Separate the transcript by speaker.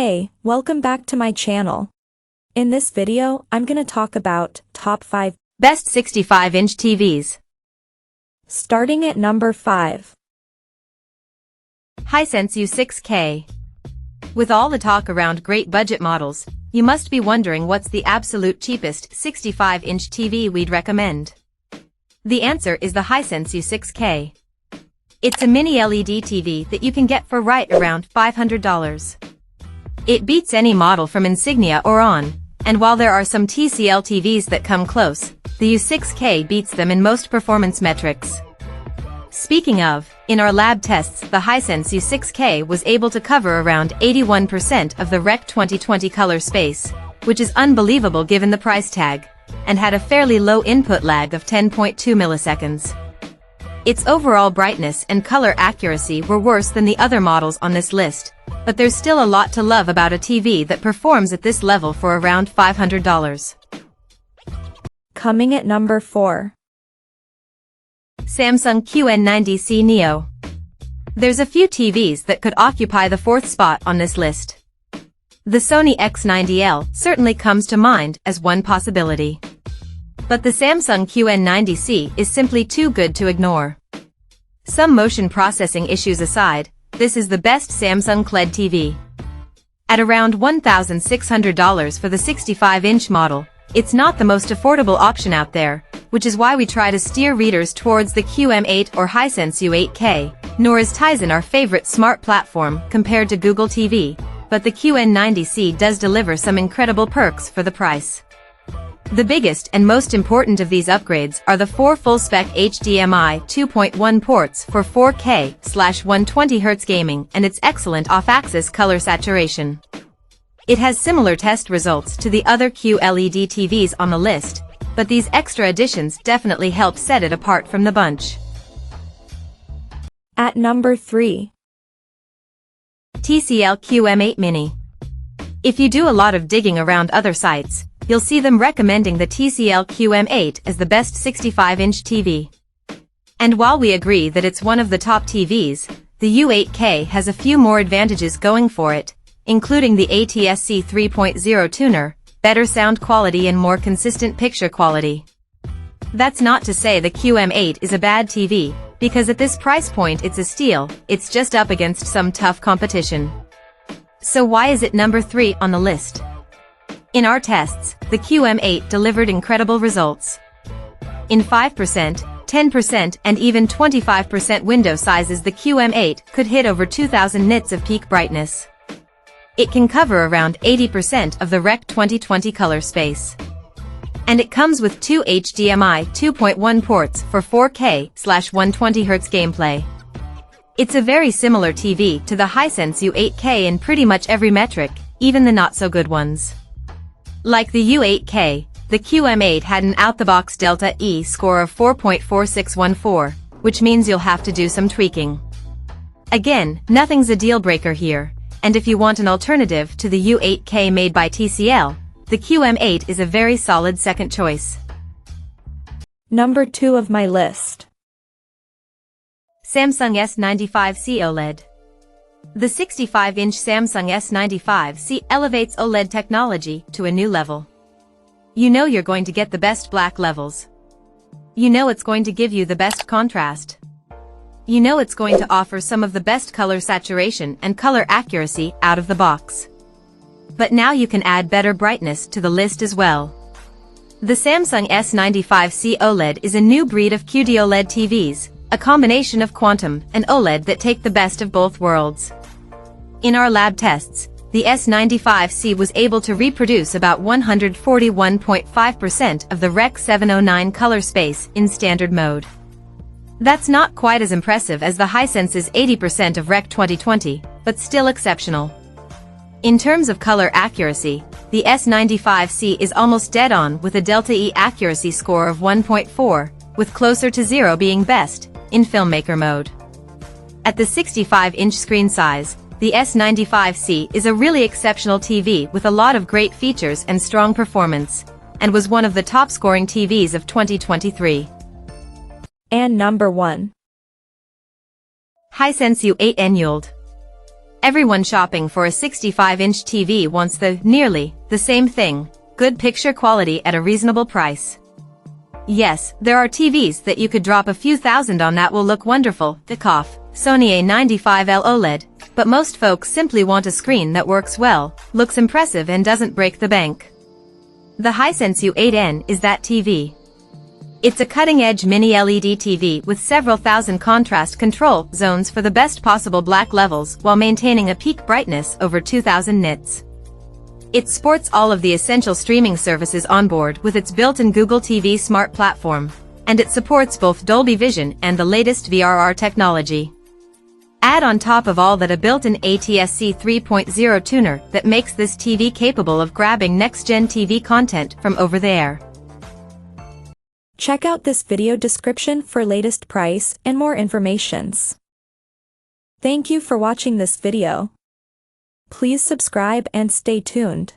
Speaker 1: Hey, welcome back to my channel. In this video, I'm gonna talk about top 5
Speaker 2: best 65-inch TVs.
Speaker 1: Starting at number 5.
Speaker 2: Hisense U6K. With all the talk around great budget models, you must be wondering what's the absolute cheapest 65-inch TV we'd recommend. The answer is the Hisense U6K. It's a mini LED TV that you can get for right around $500. It beats any model from Insignia or on, and while there are some TCL TVs that come close, the U6K beats them in most performance metrics. Speaking of, in our lab tests the Hisense U6K was able to cover around 81% of the Rec 2020 color space, which is unbelievable given the price tag, and had a fairly low input lag of 10.2 milliseconds. Its overall brightness and color accuracy were worse than the other models on this list, but there's still a lot to love about a TV that performs at this level for around $500.
Speaker 1: Coming at number 4.
Speaker 2: Samsung QM8 Neo. There's a few TVs that could occupy the fourth spot on this list. The Sony X90L certainly comes to mind as one possibility. But the Samsung QM8 is simply too good to ignore. Some motion processing issues aside, this is the best Samsung QLED TV. At around $1,600 for the 65-inch model, it's not the most affordable option out there, which is why we try to steer readers towards the QM8 or Hisense U8K, nor is Tizen our favorite smart platform compared to Google TV, but the QM8 does deliver some incredible perks for the price. The biggest and most important of these upgrades are the 4 full-spec HDMI 2.1 ports for 4K/120Hz gaming and its excellent off-axis color saturation. It has similar test results to the other QLED TVs on the list, but these extra additions definitely help set it apart from the bunch.
Speaker 1: At number 3.
Speaker 2: TCL QM8 Mini. If you do a lot of digging around other sites, you'll see them recommending the TCL QM8 as the best 65-inch TV. And while we agree that it's one of the top TVs, the U8K has a few more advantages going for it, including the ATSC 3.0 tuner, better sound quality and more consistent picture quality. That's not to say the QM8 is a bad TV, because at this price point it's a steal, it's just up against some tough competition. So why is it number 3 on the list? In our tests, the QM8 delivered incredible results. In 5%, 10% and even 25% window sizes the QM8 could hit over 2000 nits of peak brightness. It can cover around 80% of the Rec 2020 color space. And it comes with 2 HDMI 2.1 ports for 4K/120Hz gameplay. It's a very similar TV to the Hisense U8K in pretty much every metric, even the not-so-good ones. Like the U8K, the QM8 had an out-the-box Delta E score of 4.4614, which means you'll have to do some tweaking. Again, nothing's a deal-breaker here, and if you want an alternative to the U8K made by TCL, the QM8 is a very solid second choice.
Speaker 1: Number 2 of my list.
Speaker 2: Samsung S95C OLED. The 65-inch Samsung S95C elevates OLED technology to a new level. You know you're going to get the best black levels. You know it's going to give you the best contrast. You know it's going to offer some of the best color saturation and color accuracy out of the box. But now you can add better brightness to the list as well. The Samsung S95C OLED is a new breed of QD-OLED TVs, a combination of quantum and OLED that take the best of both worlds. In our lab tests, the S95C was able to reproduce about 141.5% of the Rec 709 color space in standard mode. That's not quite as impressive as the Hisense's 80% of Rec 2020, but still exceptional. In terms of color accuracy, the S95C is almost dead on with a Delta E accuracy score of 1.4, with closer to 0 being best, in filmmaker mode. At the 65-inch screen size, the S95C is a really exceptional TV with a lot of great features and strong performance, and was one of the top-scoring TVs of 2023.
Speaker 1: And number 1.
Speaker 2: Hisense U8K ULED. Everyone shopping for a 65-inch TV wants nearly the same thing, good picture quality at a reasonable price. Yes, there are TVs that you could drop a few thousand on that will look wonderful, Sony A95L OLED, but most folks simply want a screen that works well, looks impressive and doesn't break the bank. The Hisense U8N is that TV. It's a cutting-edge mini LED TV with several thousand contrast control zones for the best possible black levels while maintaining a peak brightness over 2000 nits. It sports all of the essential streaming services on board with its built-in Google TV Smart platform, and it supports both Dolby Vision and the latest VRR technology. Add on top of all that a built-in ATSC 3.0 tuner that makes this TV capable of grabbing next-gen TV content from over the air.
Speaker 1: Check out this video description for latest price and more informations. Thank you for watching this video. Please subscribe and stay tuned.